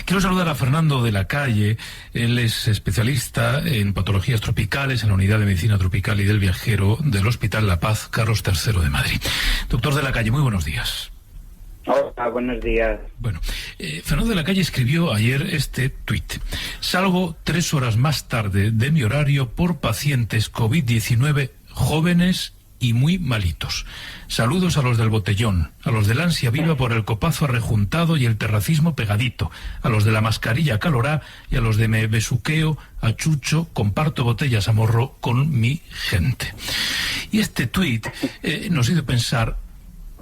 Quiero saludar a Fernando de la Calle. Él es especialista en patologías tropicales en la Unidad de Medicina Tropical y del Viajero del Hospital La Paz Carlos III de Madrid. Doctor de la Calle, muy buenos días. Hola, buenos días. Bueno, Fernando de la Calle escribió ayer este tuit. Salgo 3 horas más tarde de mi horario por pacientes COVID-19 jóvenes y muy malitos. Saludos a los del botellón, a los del ansia viva por el copazo arrejuntado y el terracismo pegadito, a los de la mascarilla calorá y a los de me besuqueo, a Chucho, comparto botellas a morro con mi gente. Y este tuit nos hizo pensar,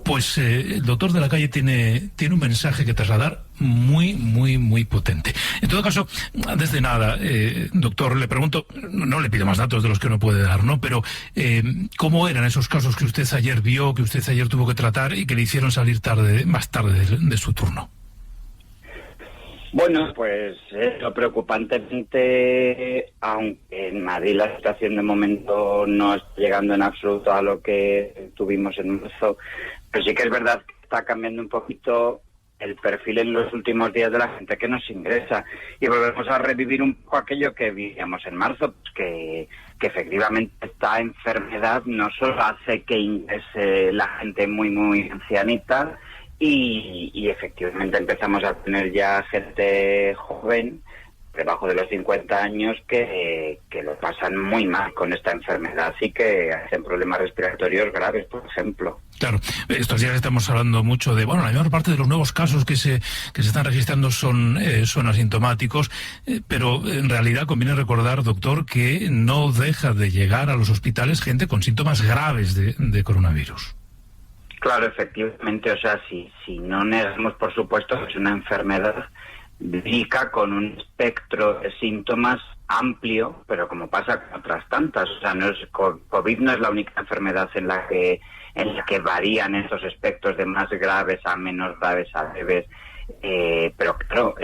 pues el doctor de la Calle tiene un mensaje que trasladar muy potente. En todo caso, antes de nada, doctor, le pregunto, no le pido más datos de los que no puede dar, ¿no? Pero, ¿cómo eran esos casos que usted ayer vio, que usted ayer tuvo que tratar y que le hicieron salir más tarde de su turno? Bueno, pues lo preocupantemente, aunque en Madrid la situación de momento no está llegando en absoluto a lo que tuvimos en marzo, pero sí que es verdad que está cambiando un poquito el perfil en los últimos días de la gente que nos ingresa, y volvemos a revivir un poco aquello que vivíamos en marzo, pues que efectivamente esta enfermedad no solo hace que ingrese la gente muy ancianita, y efectivamente empezamos a tener ya gente joven, debajo de los 50 años, que lo pasan muy mal con esta enfermedad, así que hacen problemas respiratorios graves, por ejemplo. Claro, estos días estamos hablando mucho de, la mayor parte de los nuevos casos que se están registrando son asintomáticos, pero en realidad conviene recordar, doctor, que no deja de llegar a los hospitales gente con síntomas graves de coronavirus. Claro, efectivamente, o sea, si no negamos, por supuesto, que es una enfermedad vírica con un espectro de síntomas amplio, pero como pasa con otras tantas, o sea, COVID no es la única enfermedad en la que varían estos espectros de más graves a menos graves a leves, pero claro,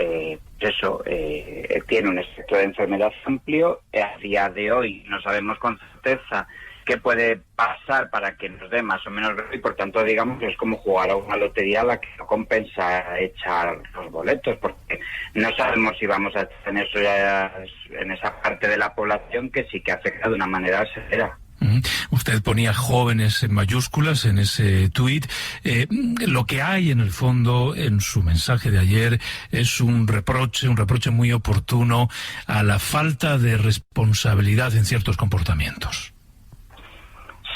tiene un espectro de enfermedad amplio. A día de hoy no sabemos con certeza qué puede pasar para que nos dé más o menos grave, y por tanto digamos que es como jugar a una lotería a la que no compensa echar los boletos, porque no sabemos si vamos a tener eso ya en esa parte de la población que sí que afecta de una manera severa. Usted ponía jóvenes en mayúsculas en ese tuit. Lo que hay en el fondo en su mensaje de ayer es un reproche muy oportuno a la falta de responsabilidad en ciertos comportamientos.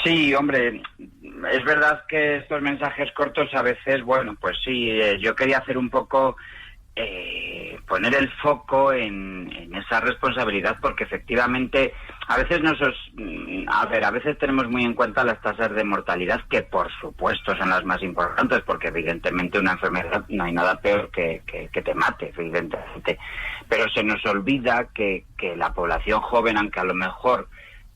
Sí, hombre, es verdad que estos mensajes cortos a veces, pues sí, yo quería hacer un poco, poner el foco en esa responsabilidad, porque efectivamente a veces a veces tenemos muy en cuenta las tasas de mortalidad, que por supuesto son las más importantes, porque evidentemente una enfermedad no hay nada peor que te mate, evidentemente, pero se nos olvida que la población joven, aunque a lo mejor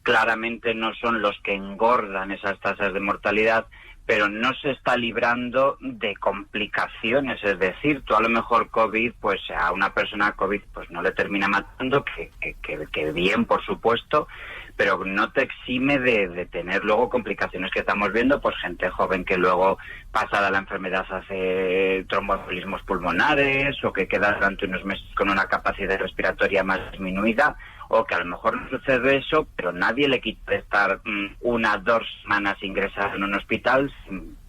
claramente no son los que engordan esas tasas de mortalidad, pero no se está librando de complicaciones. Es decir, tú a lo mejor COVID, pues a una persona COVID pues no le termina matando, que bien, por supuesto, pero no te exime de tener luego complicaciones que estamos viendo, pues gente joven que luego, pasada la enfermedad, hace tromboembolismos pulmonares, o que queda durante unos meses con una capacidad respiratoria más disminuida, o que a lo mejor no sucede eso, pero nadie le quita de estar 1 o 2 semanas ingresado en un hospital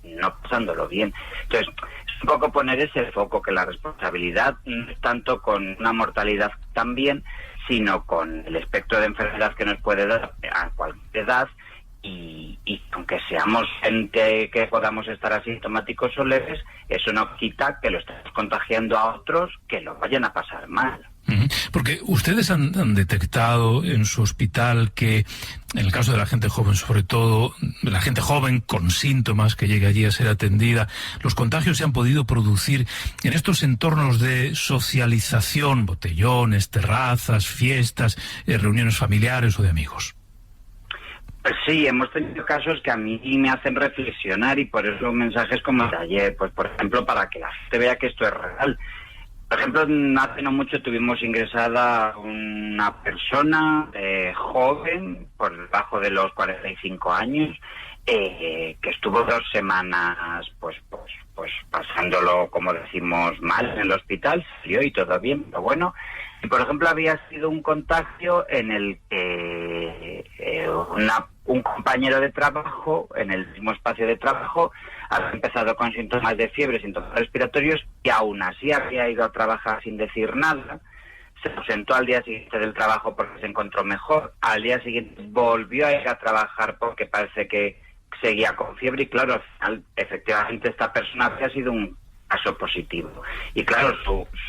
no pasándolo bien. Entonces, es un poco poner ese foco, que la responsabilidad no es tanto con una mortalidad también, sino con el espectro de enfermedad que nos puede dar a cualquier edad, y aunque seamos gente que podamos estar asintomáticos o leves, eso no quita que lo estemos contagiando a otros que lo vayan a pasar mal. Porque ustedes han detectado en su hospital que, en el caso de la gente joven, sobre todo la gente joven con síntomas que llegue allí a ser atendida, los contagios se han podido producir en estos entornos de socialización, botellones, terrazas, fiestas, reuniones familiares o de amigos. Pues sí, hemos tenido casos que a mí me hacen reflexionar, y por eso mensajes como el de ayer, pues por ejemplo, para que la gente vea que esto es real. Por ejemplo, hace no mucho tuvimos ingresada una persona joven, por debajo de los 45 años, que estuvo 2 semanas pues pasándolo, como decimos, mal en el hospital, salió y todo bien, pero bueno. Y por ejemplo, había sido un contagio en el que un compañero de trabajo, en el mismo espacio de trabajo, había empezado con síntomas de fiebre, síntomas respiratorios, y aún así había ido a trabajar sin decir nada. Se ausentó al día siguiente del trabajo porque se encontró mejor. Al día siguiente volvió a ir a trabajar porque parece que seguía con fiebre, y claro, al final, efectivamente, esta persona había sido un caso positivo. Y claro,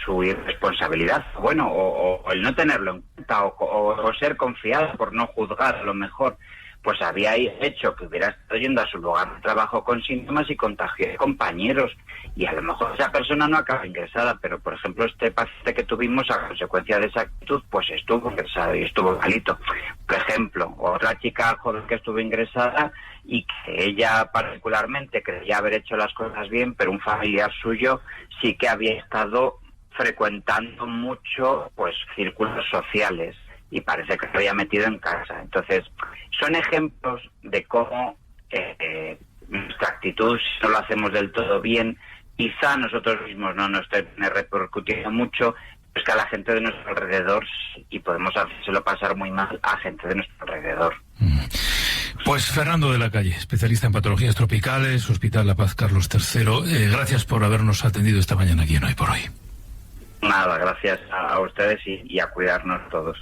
su irresponsabilidad, bueno, o el no tenerlo en cuenta, o ser confiado por no juzgar, a lo mejor, pues había hecho que hubiera estado yendo a su lugar de trabajo con síntomas y contagió a compañeros. Y a lo mejor esa persona no acaba ingresada, pero por ejemplo este paciente que tuvimos, a consecuencia de esa actitud, pues estuvo ingresado y estuvo malito. Por ejemplo, otra chica joven que estuvo ingresada y que ella particularmente creía haber hecho las cosas bien, pero un familiar suyo sí que había estado frecuentando mucho pues círculos sociales y parece que se había metido en casa. Entonces, son ejemplos de cómo nuestra actitud, si no lo hacemos del todo bien, quizá nosotros mismos no nos termine repercutiendo mucho, es que a la gente de nuestro alrededor sí, y podemos hacérselo pasar muy mal a gente de nuestro alrededor. Pues Fernando de la Calle, especialista en patologías tropicales, Hospital La Paz Carlos III, gracias por habernos atendido esta mañana aquí en Hoy por Hoy. Nada, gracias a ustedes y a cuidarnos todos.